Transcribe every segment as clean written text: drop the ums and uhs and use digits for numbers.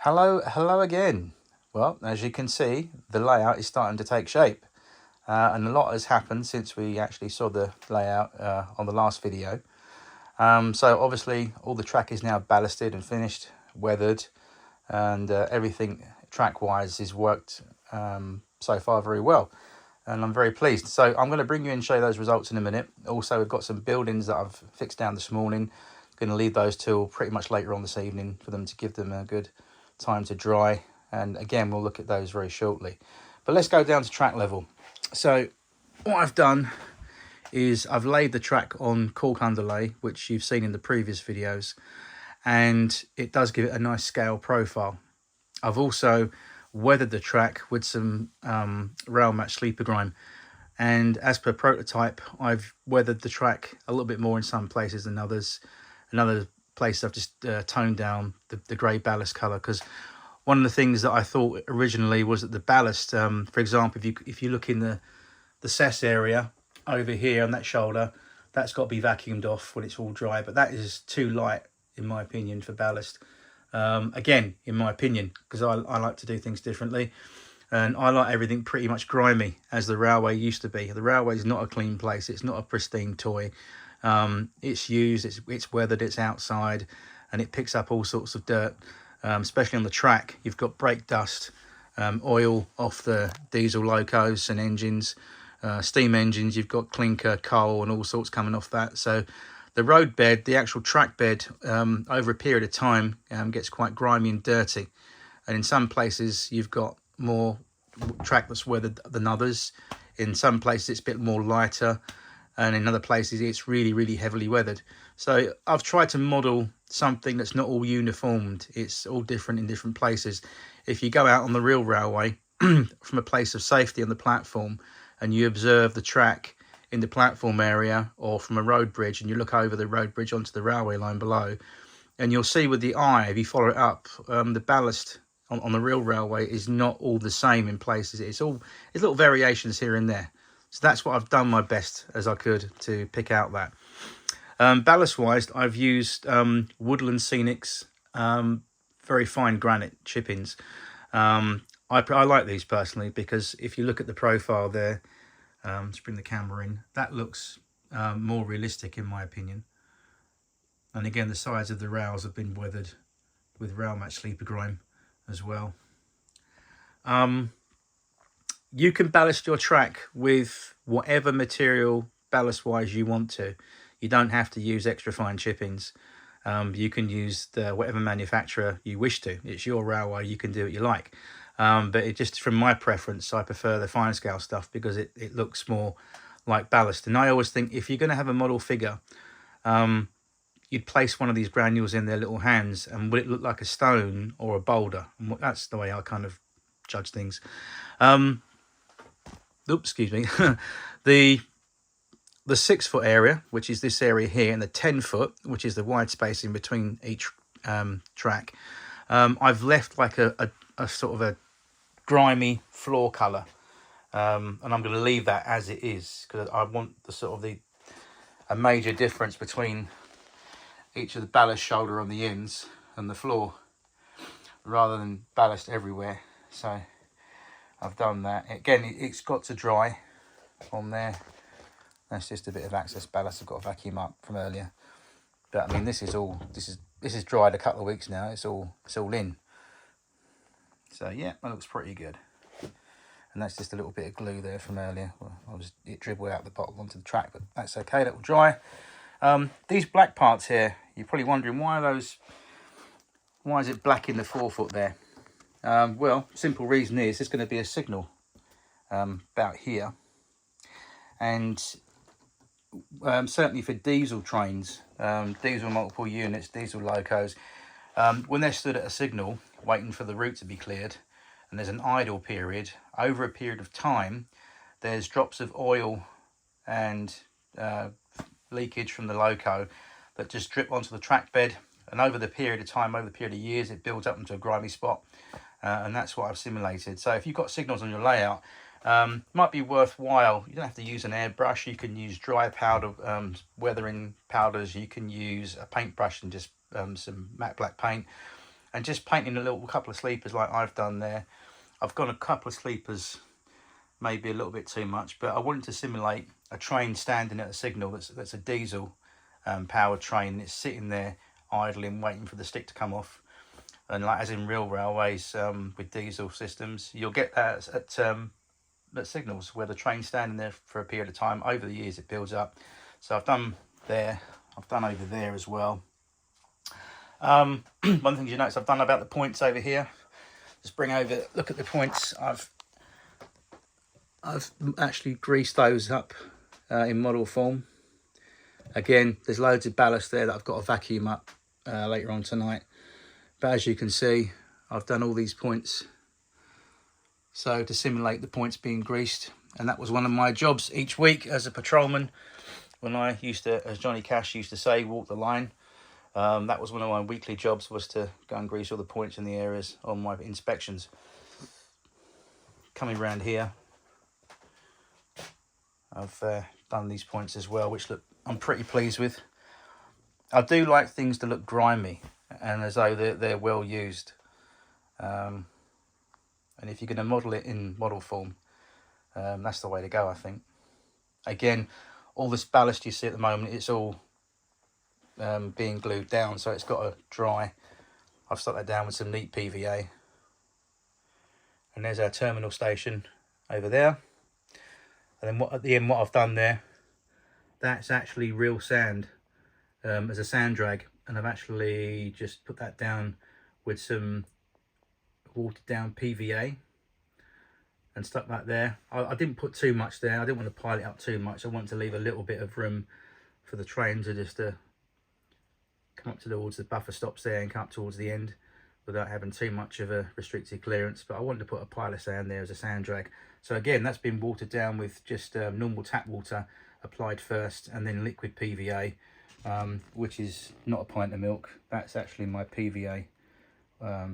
Hello again. Well, as you can see, the layout is starting to take shape. And a lot has happened since we actually saw the layout on the last video. So obviously all the track is now ballasted and finished, weathered, and everything track-wise is worked so far very well. And I'm very pleased. So I'm going to bring you in and show you those results in a minute. Also, we've got some buildings that I've fixed down this morning. Going to leave those till pretty much later on this evening for them to give them a good time to dry. And again, we'll look at those very shortly. But let's go down to track level. So what I've done is I've laid the track on cork underlay, which you've seen in the previous videos, and it does give it a nice scale profile. I've also weathered the track with some rail match sleeper grime, and as per prototype, I've weathered the track a little bit more in some places than others. Another place I've just toned down the grey ballast colour, because one of the things that I thought originally was that the ballast, for example, if you look in the cess area over here on that shoulder, that's got to be vacuumed off when it's all dry, but that is too light in my opinion for ballast. Again, in my opinion, because I like to do things differently, and I like everything pretty much grimy as the railway used to be. The railway is not a clean place. It's not a pristine toy. It's used, it's weathered, it's outside, and it picks up all sorts of dirt, especially on the track. You've got brake dust, oil off the diesel locos and engines, steam engines. You've got clinker, coal, and all sorts coming off that. So the road bed, the actual track bed, over a period of time gets quite grimy and dirty. And in some places you've got more track that's weathered than others. In some places it's a bit more lighter, and in other places it's really heavily weathered. So I've tried to model something that's not all uniformed. It's all different in different places. If you go out on the real railway from a place of safety on the platform and you observe the track in the platform area, or from a road bridge and you look over the road bridge onto the railway line below, and you'll see with the eye, if you follow it up, the ballast on the real railway is not all the same in places. It's little variations here and there. So that's what I've done my best as I could to pick out that. Ballast wise, I've used woodland scenics, very fine granite chippings. I like these personally because if you look at the profile there, let's bring the camera in, that looks more realistic in my opinion. And again, the sides of the rails have been weathered with rail match sleeper grime as well. You can ballast your track with whatever material ballast wise you want to. You don't have to use extra fine chippings. You can use whatever manufacturer you wish to. It's your railway, you can do what you like. But it just, from my preference, I prefer the fine scale stuff because it looks more like ballast. And I always think if you're going to have a model figure, you'd place one of these granules in their little hands, and would it look like a stone or a boulder? And that's the way I kind of judge things. Oops, excuse me. The 6 foot area, which is this area here, and the 10 foot, which is the wide space in between each track, I've left like a sort of a grimy floor colour, and I'm going to leave that as it is because I want the sort of a major difference between each of the ballast shoulder on the ends and the floor, rather than ballast everywhere. So I've done that. Again, it's got to dry on there. That's just a bit of excess ballast I've got to vacuum up from earlier. But I mean, this is dried a couple of weeks now. It's all in. So yeah, that looks pretty good. And that's just a little bit of glue there from earlier. Well, it dribbled out the bottom onto the track, but that's okay. That will dry. These black parts here, you're probably wondering why is it black in the forefoot there? Well, simple reason is there's going to be a signal about here, and certainly for diesel trains, diesel multiple units, diesel locos, when they're stood at a signal waiting for the route to be cleared, and there's an idle period, over a period of time, there's drops of oil and leakage from the loco that just drip onto the track bed, and over the period of time, over the period of years, it builds up into a grimy spot, and that's what I've simulated. So if you've got signals on your layout, might be worthwhile. You don't have to use an airbrush. You can use dry powder, weathering powders. You can use a paintbrush and just some matte black paint. and just painting a little couple of sleepers like I've done there. I've got a couple of sleepers, maybe a little bit too much, but I wanted to simulate a train standing at a signal that's a diesel powered train. It's sitting there idling, waiting for the stick to come off. And like as in real railways with diesel systems, you'll get that at signals where the train's standing there for a period of time. Over the years it builds up. So I've done there, I've done over there as well. One of the things you notice I've done about the points over here, just bring over, look at the points. I've actually greased those up in model form. Again, there's loads of ballast there that I've got to vacuum up later on tonight. But as you can see, I've done all these points so to simulate the points being greased. And that was one of my jobs each week as a patrolman, when I used to, as Johnny Cash used to say, walk the line. That was one of my weekly jobs, was to go and grease all the points in the areas on my inspections. Coming around here, I've done these points as well, which look, I'm pretty pleased with. I do like things to look grimy and as though they're well used. And if you're going to model it in model form, that's the way to go, I think. Again, all this ballast you see at the moment, it's all being glued down, so it's got to dry. I've stuck that down with some neat PVA. And there's our terminal station over there. And then at the end, what I've done there, that's actually real sand as a sand drag. And I've actually just put that down with some watered down PVA and stuck that there. I didn't put too much there. I didn't want to pile it up too much. I wanted to leave a little bit of room for the train to just come up towards the buffer stops there and come up towards the end without having too much of a restricted clearance. But I wanted to put a pile of sand there as a sand drag. So again, that's been watered down with just normal tap water applied first, and then liquid PVA, which is not a pint of milk. That's actually my PVA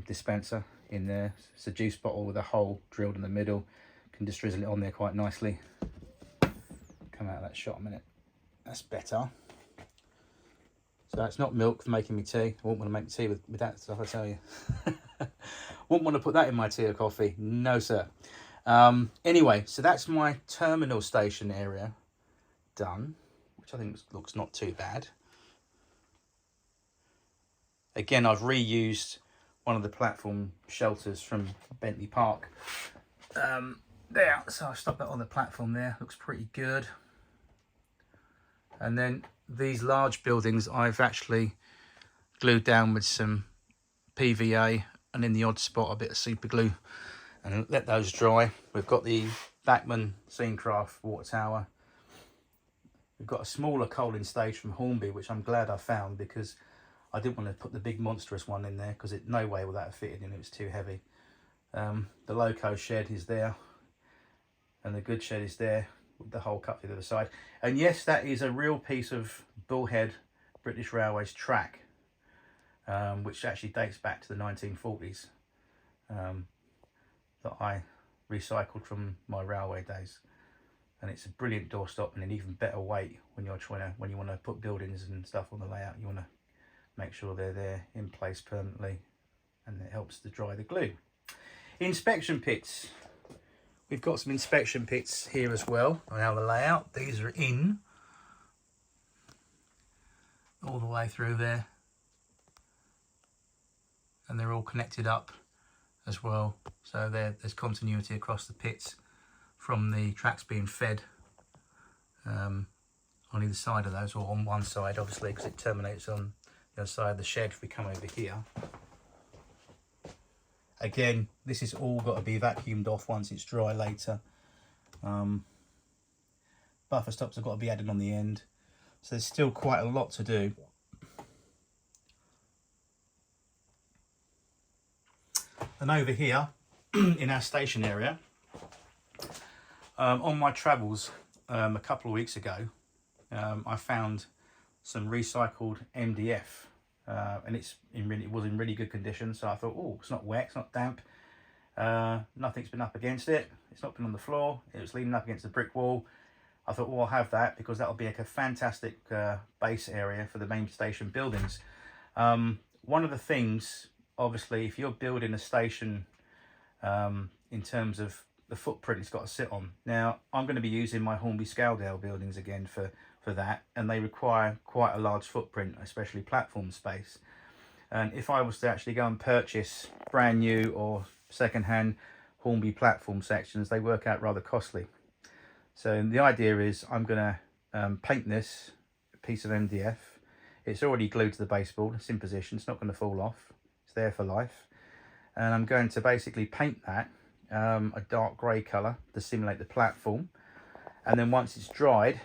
dispenser in there. It's a juice bottle with a hole drilled in the middle. Can just drizzle it on there quite nicely. Come out of that shot a minute. That's better. So that's not milk for making me tea. I wouldn't want to make tea with that stuff, I tell you. Wouldn't want to put that in my tea or coffee. No, sir. Anyway, so that's my terminal station area done, which I think looks not too bad. Again, I've reused one of the platform shelters from Bentley Park. There, so I've stuck that on the platform there. Looks pretty good. And then these large buildings I've actually glued down with some PVA and in the odd spot a bit of super glue and let those dry. We've got the Bachmann Scenecraft water tower. We've got a smaller coaling stage from Hornby, which I'm glad I found, because I didn't want to put the big monstrous one in there because no way would that have fitted in, it was too heavy. The loco shed is there and the good shed is there with the hole cut through the other side. And yes, that is a real piece of Bullhead British Railways track, which actually dates back to the 1940s, that I recycled from my railway days. And it's a brilliant doorstop and an even better weight when you want to put buildings and stuff on the layout. You want to make sure they're there in place permanently, and it helps to dry the glue. Inspection pits. We've got some inspection pits here as well on how the layout. These are in all the way through there, and they're all connected up as well. So there's continuity across the pits from the tracks being fed on either side of those, or on one side obviously, because it terminates on the other side of the shed. If we come over here, again, this has all got to be vacuumed off once it's dry later. Buffer stops have got to be added on the end, so there's still quite a lot to do. And over here in our station area, on my travels a couple of weeks ago, I found some recycled MDF, and it was in really good condition. So I thought, oh, it's not wet, it's not damp, nothing's been up against it, it's not been on the floor, it was leaning up against the brick wall. I thought, well, I'll have that because that'll be like a fantastic base area for the main station buildings. One of the things obviously if you're building a station in terms of the footprint it's got to sit on. Now I'm going to be using my Hornby Scaledale buildings again for that, and they require quite a large footprint, especially platform space. And if I was to actually go and purchase brand new or second-hand Hornby platform sections, they work out rather costly. So the idea is I'm going to paint this piece of MDF. It's already glued to the baseboard, it's in position, it's not going to fall off, it's there for life. And I'm going to basically paint that a dark grey colour to simulate the platform. And then once it's dried,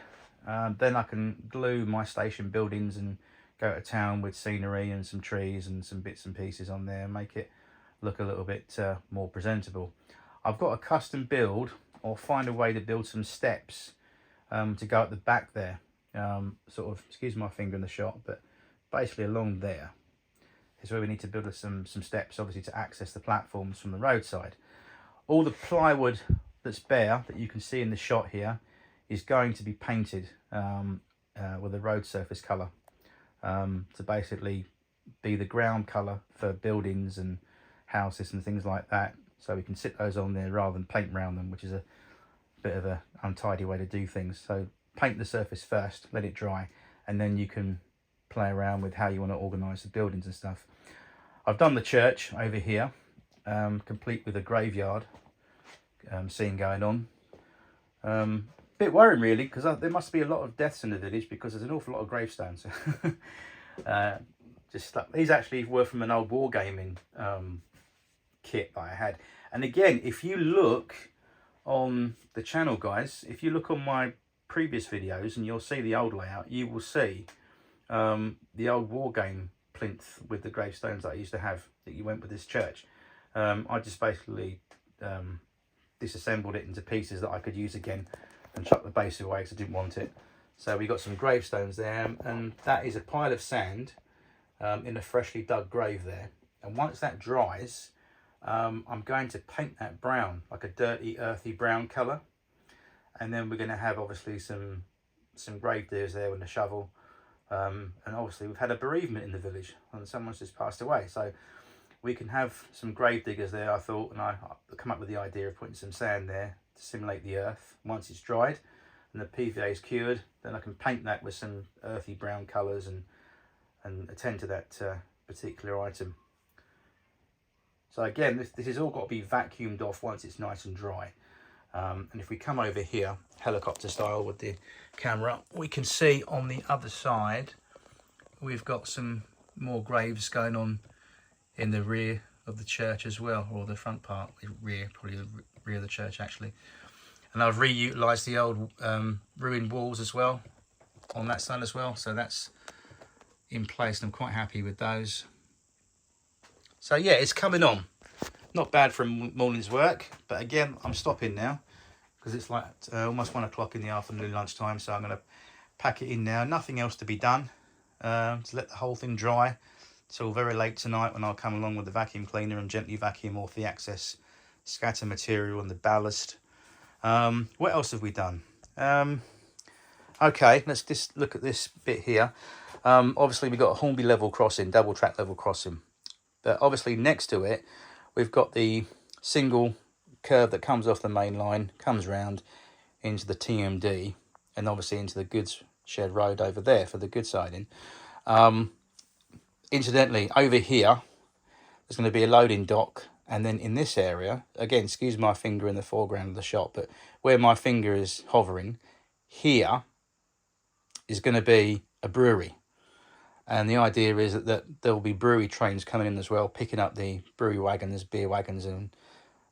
then I can glue my station buildings and go to town with scenery and some trees and some bits and pieces on there and make it look a little bit more presentable. I've got a custom build, or find a way to build some steps to go at the back there. Sort of, excuse my finger in the shot, but basically along there is where we need to build some steps, obviously, to access the platforms from the roadside. All the plywood that's bare that you can see in the shot here is going to be painted with a road surface colour to basically be the ground colour for buildings and houses and things like that, so we can sit those on there rather than paint around them, which is a bit of an untidy way to do things. So paint the surface first, let it dry, and then you can play around with how you want to organise the buildings and stuff. I've done the church over here, complete with a graveyard scene going on. Bit worrying really, because there must be a lot of deaths in the village, because there's an awful lot of gravestones. Just stuck. These actually were from an old wargaming kit that I had. And again, if you look on the channel, guys, if you look on my previous videos and you'll see the old layout, you will see the old wargame plinth with the gravestones that I used to have that you went with this church. I just basically disassembled it into pieces that I could use again and chucked the base away because I didn't want it. So we got some gravestones there, and that is a pile of sand in a freshly dug grave there. And once that dries, I'm going to paint that brown, like a dirty, earthy brown colour. And then we're going to have obviously some grave diggers there with a shovel. And obviously we've had a bereavement in the village and someone's just passed away. So we can have some grave diggers there, I thought, and I come up with the idea of putting some sand there to simulate the earth. Once it's dried and the PVA is cured, then I can paint that with some earthy brown colours and attend to that particular item. So again, this has all got to be vacuumed off once it's nice and dry. And if we come over here, helicopter style with the camera, we can see on the other side, we've got some more graves going on in the rear of the church as well, or the front part, rear, probably the rear of the church actually. And I've reutilised the old ruined walls as well on that side as well. So that's in place and I'm quite happy with those. So yeah, it's coming on. Not bad for a morning's work, but again, I'm stopping now because it's like almost 1 o'clock in the afternoon, lunchtime. So I'm going to pack it in now. Nothing else to be done. To let the whole thing dry till very late tonight, when I'll come along with the vacuum cleaner and gently vacuum off the excess scatter material and the ballast. What else have we done? Okay, let's just look at this bit here. Obviously we've got a Hornby level crossing, double track level crossing. But obviously next to it, we've got the single curve that comes off the main line, comes round into the TMD, and obviously into the goods shed road over there for the good siding. Incidentally, over here, there's going to be a loading dock. And then in this area, again, excuse my finger in the foreground of the shot, but where my finger is hovering, here is going to be a brewery. And the idea is that there will be brewery trains coming in as well, picking up the brewery wagons, beer wagons and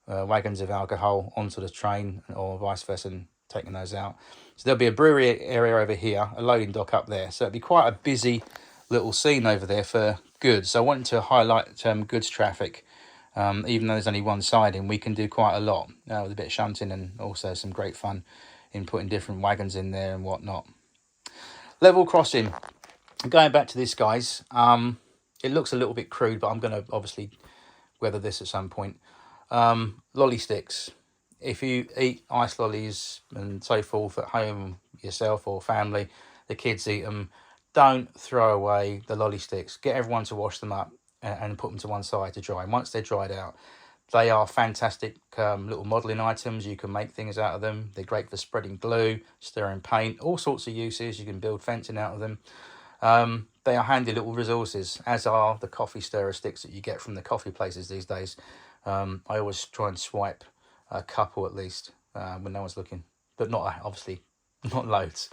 wagons of alcohol onto the train, or vice versa, and taking those out. So there'll be a brewery area over here, a loading dock up there. So it'll be quite a busy little scene over there for goods. So I wanted to highlight goods traffic. Even though there's only one siding, we can do quite a lot with a bit of shunting and also some great fun in putting different wagons in there and whatnot. Level crossing. Going back to this, guys, it looks a little bit crude, but I'm going to obviously weather this at some point. Lolly sticks. If you eat ice lollies and so forth at home yourself or family, the kids eat them, don't throw away the lolly sticks. Get everyone to wash them up and put them to one side to dry. And once they're dried out, they are fantastic little modelling items. You can make things out of them. They're great for spreading glue, stirring paint, all sorts of uses. You can build fencing out of them. They are handy little resources, as are the coffee stirrer sticks that you get from the coffee places these days. I always try and swipe a couple at least when no one's looking, but not obviously not loads.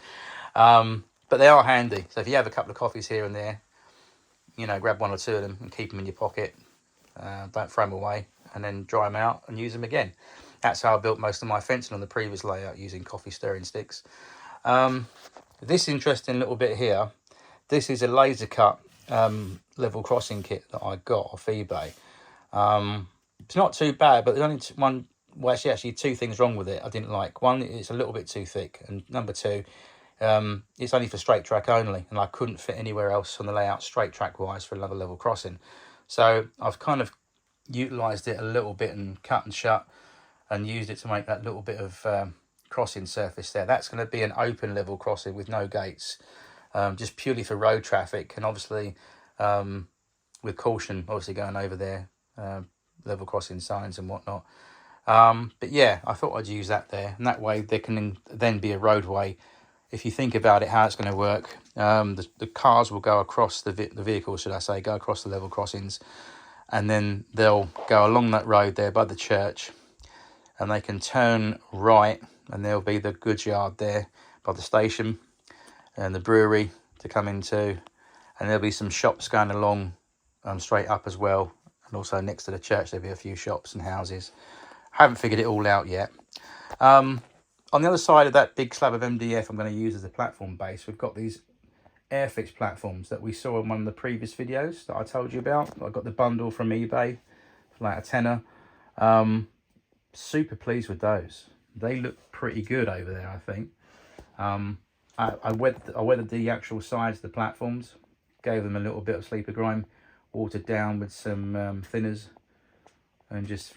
But they are handy. So if you have a couple of coffees here and there, you know, grab one or two of them and keep them in your pocket. Don't throw them away, and then dry them out and use them again. That's how I built most of my fencing on the previous layout, using coffee stirring sticks. This interesting little bit here, this is a laser cut level crossing kit that I got off eBay. It's not too bad, but there's only one, well actually two things wrong with it I didn't like. One, it's a little bit too thick, and number two, it's only for straight track only, and I couldn't fit anywhere else on the layout straight track wise for another level crossing. So I've kind of utilised it a little bit and cut and shut and used it to make that little bit of crossing surface there. That's going to be an open level crossing with no gates, just purely for road traffic, and obviously with caution obviously going over there, level crossing signs and whatnot. But yeah, I thought I'd use that there, and that way there can then be a roadway. If you think about it, how it's going to work, the cars will go across the vehicles, should I say, go across the level crossings, and then they'll go along that road there by the church, and they can turn right, and there'll be the goods yard there by the station and the brewery to come into, and there'll be some shops going along straight up as well, and also next to the church there'll be a few shops and houses. I haven't figured it all out yet. On the other side of that big slab of MDF I'm going to use as a platform base, we've got these Airfix platforms that we saw in one of the previous videos that I told you about. I got the bundle from eBay for like a tenner. Super pleased with those. They look pretty good over there, I think. I weathered the actual sides of the platforms, gave them a little bit of sleeper grime, watered down with some thinners, and just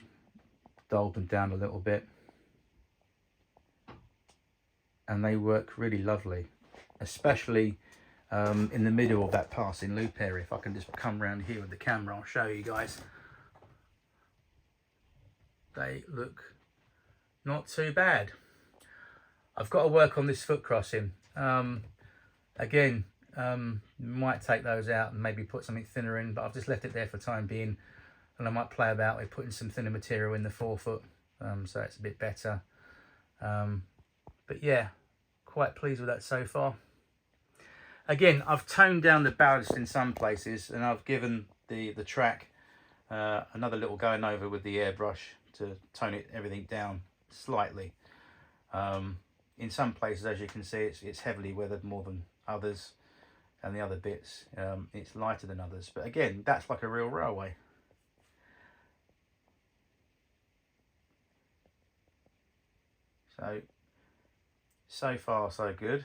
dulled them down a little bit. And they work really lovely, especially in the middle of that passing loop area. If I can just come around here with the camera, I'll show you guys. They look not too bad. I've got to work on this foot crossing. Again, might take those out and maybe put something thinner in, but I've just left it there for the time being, and I might play about with putting some thinner material in the forefoot, so it's a bit better. But yeah, quite pleased with that so far. Again, I've toned down the ballast in some places, and I've given the track another little going over with the airbrush to tone everything down slightly. In some places, as you can see, it's heavily weathered more than others, and the other bits it's lighter than others. But again, that's like a real railway. So far so good.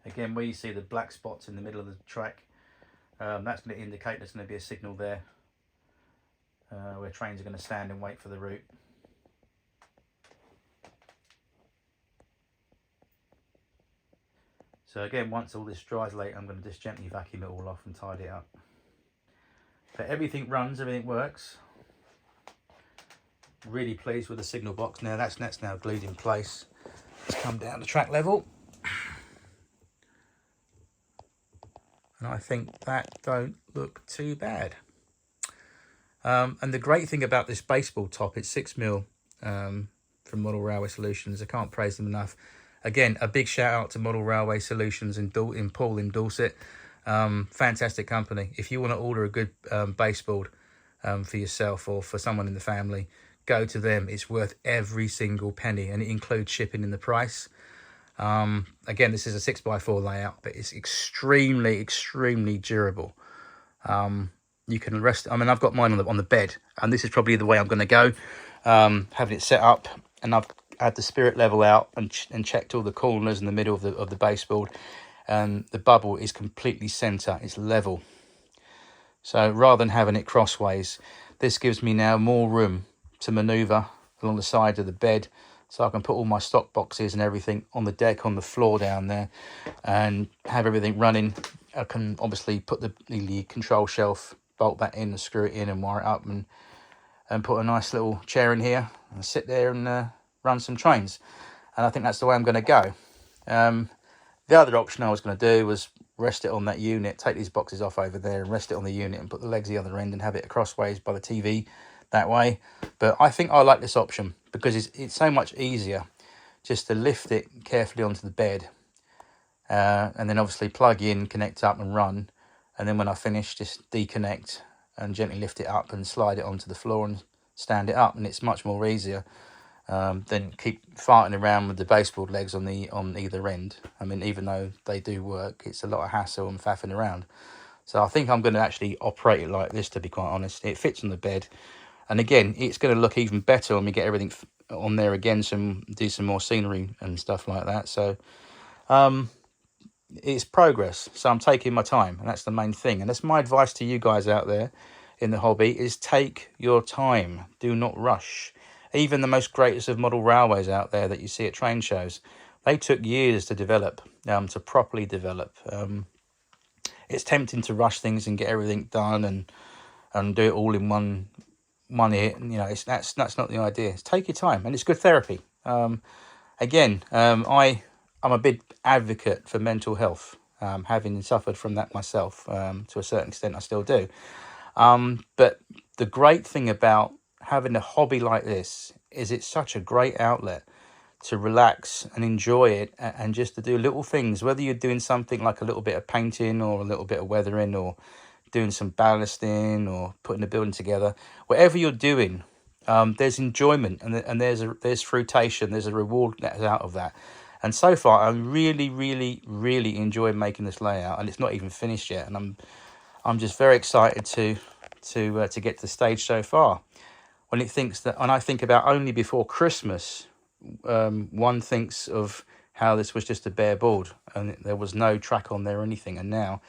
Again, where you see the black spots in the middle of the track, that's going to indicate there's going to be a signal there where trains are going to stand and wait for the route. So again, once all this dries later, I'm going to just gently vacuum it all off and tidy it up. But everything runs, everything works. Really pleased with the signal box now. That's now glued in place. Let's come down to track level. And I think that don't look too bad. And the great thing about this baseball top, it's 6mm from Model Railway Solutions. I can't praise them enough. Again, a big shout out to Model Railway Solutions in Poole in Dorset. Fantastic company. If you want to order a good baseboard for yourself or for someone in the family, go to them. It's worth every single penny, and it includes shipping in the price. Again, this is a 6x4 layout, but it's extremely durable. You can rest. I mean, I've got mine on the bed, and this is probably the way I'm going to go. Having it set up, and I've had the spirit level out and checked all the corners in the middle of the baseboard, and the bubble is completely centre. It's level. So rather than having it crossways, this gives me now more room to manoeuvre along the side of the bed so I can put all my stock boxes and everything on the deck, on the floor down there, and have everything running. I can obviously put the control shelf, bolt that in and screw it in and wire it up, and put a nice little chair in here and sit there and run some trains. And I think that's the way I'm going to go. The other option I was going to do was rest it on that unit, take these boxes off over there and rest it on the unit and put the legs the other end and have it crossways by the TV that way. But I think I like this option because it's so much easier just to lift it carefully onto the bed, and then obviously plug in, connect up and run. And then when I finish, just deconnect and gently lift it up and slide it onto the floor and stand it up. And it's much more easier than keep farting around with the baseboard legs on either end. I mean, even though they do work, it's a lot of hassle and faffing around. So I think I'm going to actually operate it like this, to be quite honest. It fits on the bed. And again, it's going to look even better when we get everything on there again, do some more scenery and stuff like that. So it's progress. So I'm taking my time, and that's the main thing. And that's my advice to you guys out there in the hobby, is take your time. Do not rush. Even the most greatest of model railways out there that you see at train shows, they took years to develop, to properly develop. It's tempting to rush things and get everything done and do it all in one hit. And, that's not the idea. Take your time, and it's good therapy. I'm a big advocate for mental health, having suffered from that myself. To a certain extent, I still do. But the great thing about having a hobby like this is it's such a great outlet to relax and enjoy it, and just to do little things, whether you're doing something like a little bit of painting or a little bit of weathering or doing some ballasting or putting a building together. Whatever you're doing, there's enjoyment and there's fruitation, there's a reward that's out of that. And so far I'm really, really, really enjoying making this layout, and it's not even finished yet, and I'm just very excited to get to the stage so far. When I think about only before Christmas, one thinks of how this was just a bare board and there was no track on there or anything, and now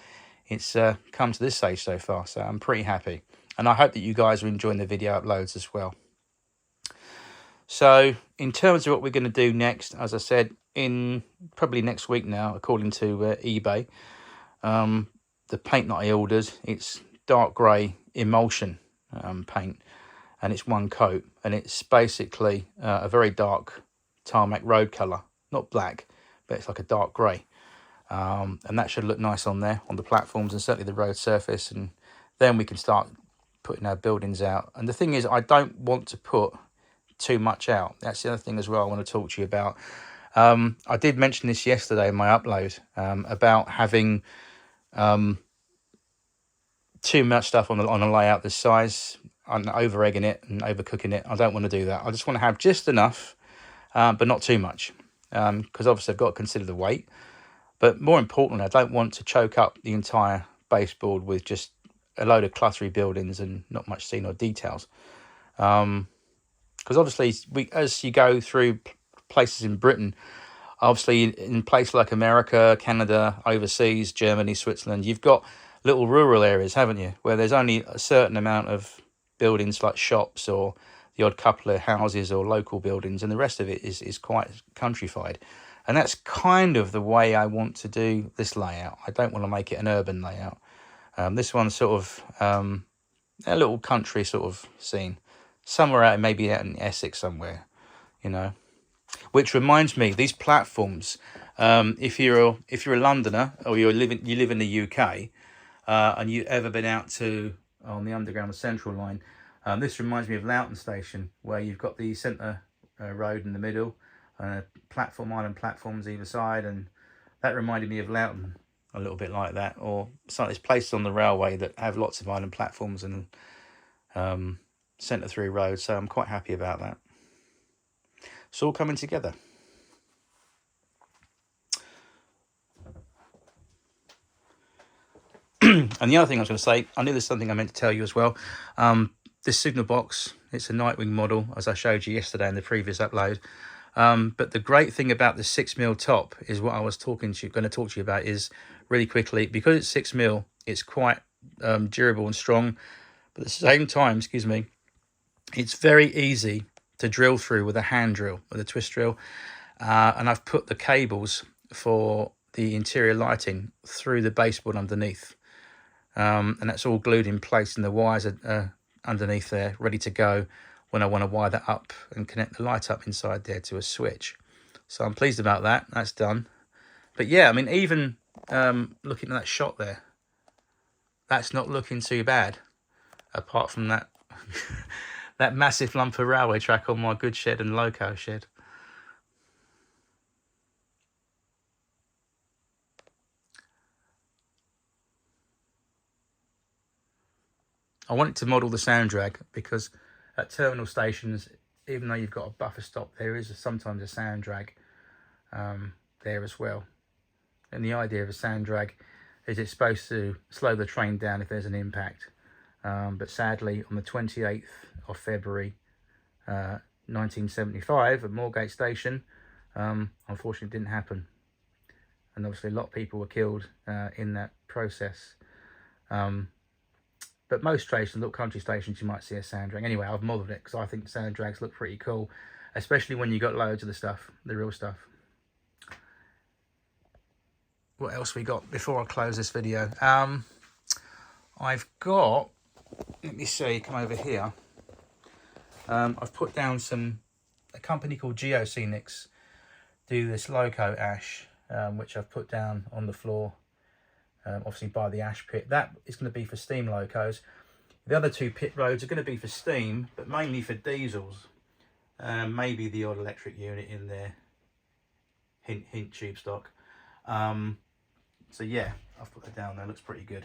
it's come to this stage so far. So I'm pretty happy, and I hope that you guys are enjoying the video uploads as well. So in terms of what we're going to do next, as I said, in probably next week now, according to eBay, the paint that I ordered, it's dark grey emulsion paint, and it's one coat, and it's basically a very dark tarmac road colour, not black, but it's like a dark grey, and that should look nice on there, on the platforms and certainly the road surface, and then we can start putting our buildings out. And the thing is, I don't want to put too much out. That's the other thing as well I want to talk to you about. I did mention this yesterday in my upload, about having too much stuff on a layout this size, and over egging it and overcooking it. I don't want to do that. I just want to have just enough, but not too much, because obviously I've got to consider the weight. But more importantly, I don't want to choke up the entire baseboard with just a load of cluttery buildings and not much scene or details. Because obviously, as you go through places in Britain, obviously in places like America, Canada, overseas, Germany, Switzerland, you've got little rural areas, haven't you, where there's only a certain amount of buildings like shops or the odd couple of houses or local buildings, and the rest of it is quite countrified. And that's kind of the way I want to do this layout. I don't want to make it an urban layout. This one's sort of a little country sort of scene, somewhere out, maybe out in Essex somewhere, Which reminds me, these platforms, if you're a Londoner or you live in the UK, and you've ever been out on the Underground or Central line, this reminds me of Loughton Station, where you've got the centre road in the middle, island platforms either side, and that reminded me of Loughton a little bit like that. Or some of these places on the railway that have lots of island platforms and centre through roads. So I'm quite happy about that. It's all coming together. And the other thing I was going to say, I knew there's something I meant to tell you as well. This signal box, it's a Nightwing model, as I showed you yesterday in the previous upload. But the great thing about the 6mm top is what I was going to talk to you about is, really quickly, because it's 6mm, it's quite durable and strong. But at the same time, it's very easy to drill through with a hand drill, with a twist drill. And I've put the cables for the interior lighting through the baseboard underneath. And that's all glued in place, and the wires are underneath there, ready to go when I want to wire that up and connect the light up inside there to a switch. So I'm pleased about that. That's done. But yeah, I mean, even looking at that shot there, that's not looking too bad, apart from that that massive lump of railway track on my goods shed and loco shed. I wanted to model the sound drag because at terminal stations, even though you've got a buffer stop, there is sometimes a sound drag there as well. And the idea of a sound drag is it's supposed to slow the train down if there's an impact. But sadly, on the 28th of February 1975 at Moorgate Station, unfortunately it didn't happen. And obviously a lot of people were killed in that process. But most stations, little country stations, you might see a sound drag. Anyway, I've modelled it because I think sound drags look pretty cool, especially when you got loads of the stuff, the real stuff. What else we got before I close this video? I've got, let me see, come over here. I've put down a company called Scenic do this loco ash, which I've put down on the floor. Obviously by the ash pit. That is going to be for steam locos. The other two pit roads are going to be for steam, but mainly for diesels. Maybe the odd electric unit in there. Hint tube stock. So yeah, I've put that down there. Looks pretty good.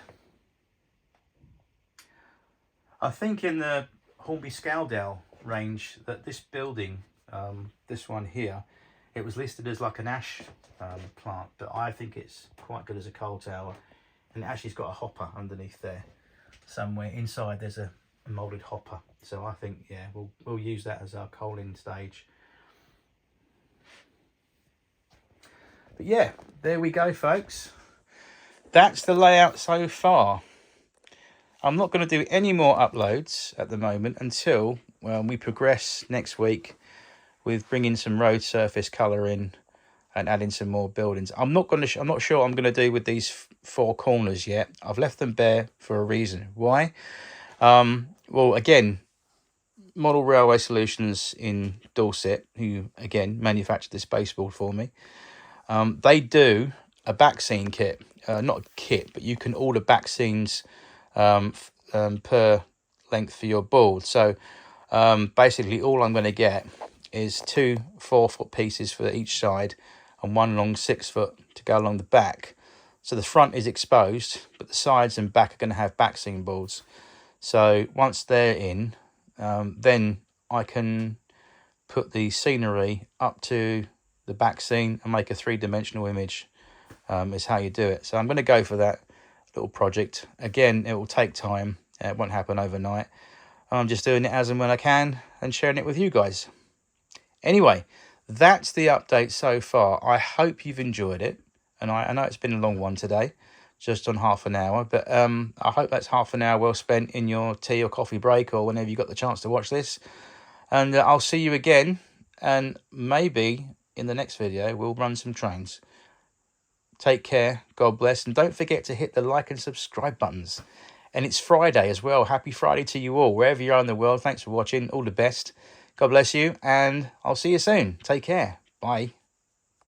I think in the Hornby Scaldale range that this building, this one here, it was listed as like an ash plant, but I think it's quite good as a coal tower. And it actually's got a hopper underneath there somewhere. Inside there's a moulded hopper. So I think, yeah, we'll use that as our coaling stage. But yeah, there we go, folks. That's the layout so far. I'm not going to do any more uploads at the moment until we progress next week with bringing some road surface colour in and adding some more buildings. I'm not sure what I'm going to do with these four corners yet. I've left them bare for a reason. Why? Well, again, Model Railway Solutions in Dorset, who again manufactured this baseboard for me, they do a back scene kit. Not a kit, but you can order back scenes per length for your board. So basically all I'm going to get is 2 4-foot pieces for each side and 1 long 6-foot to go along the back. So the front is exposed, but the sides and back are going to have back scene boards. So once they're in, then I can put the scenery up to the back scene and make a 3-dimensional image. Is how you do it. So I'm going to go for that little project. Again, it will take time. It won't happen overnight. I'm just doing it as and when I can and sharing it with you guys. Anyway, that's the update so far. I hope you've enjoyed it. And I know it's been a long one today, just on half an hour. But I hope that's half an hour well spent in your tea or coffee break or whenever you got the chance to watch this. And I'll see you again. And maybe in the next video, we'll run some trains. Take care, God bless, and don't forget to hit the like and subscribe buttons. And it's Friday as well. Happy Friday to you all, wherever you are in the world. Thanks for watching. All the best. God bless you, and I'll see you soon. Take care. Bye.